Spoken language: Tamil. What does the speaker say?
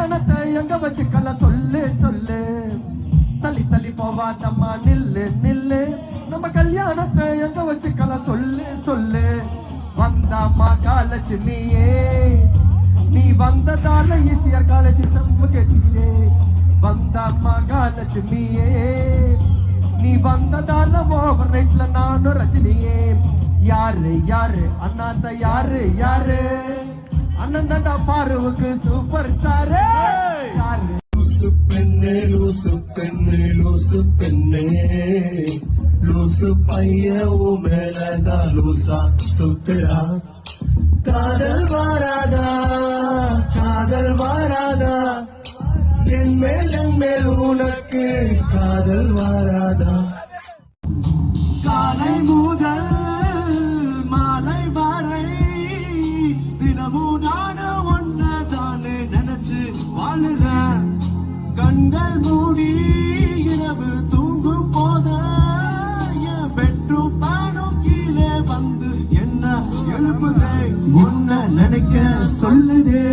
கல்யாணத்தை எங்க வச்சுக்கல சொல்லு சொல்லு தள்ளி தள்ளி போவாதம்மா நில்லு நில்லு நம்ம கல்யாணத்தை எங்க வச்சுக்கல சொல்லு சொல்லு வந்தாம்மா காலட்சுமியே நீ வந்ததால ஈசிஆர் காலேஜ் செம்ம கேட்டீரே வந்தாம்மா காலட்சுமியே நீ வந்ததால ஓவர் நைட்ல நானும் ரஜினியே யாரு யாரு அண்ணாத்த யாரு யாரு அண்ணன் தாண்டா பாருவுக்கு சூப்பர் ஸ்டார் யாரு லூசு பெண்ணே லூசு பெண்ணே லூசு பெண்ணே லூசு பைய மேலதான் லூசா சுத்துறா காதல் வாராதா காதல் வாராதா என் மேல் உனக்கு காதல் வாராதா காலை முதல் மாலை வரை தினமும் நானும் ஒன்னதானே நினைச்சு வாழுறேன் கண்கள் மூடி இரவு தூங்கும் போத என் பெட்ரூம் பானும் கீழே வந்து என்ன எழுப்புதே உன்னை நினைக்க சொல்லுதே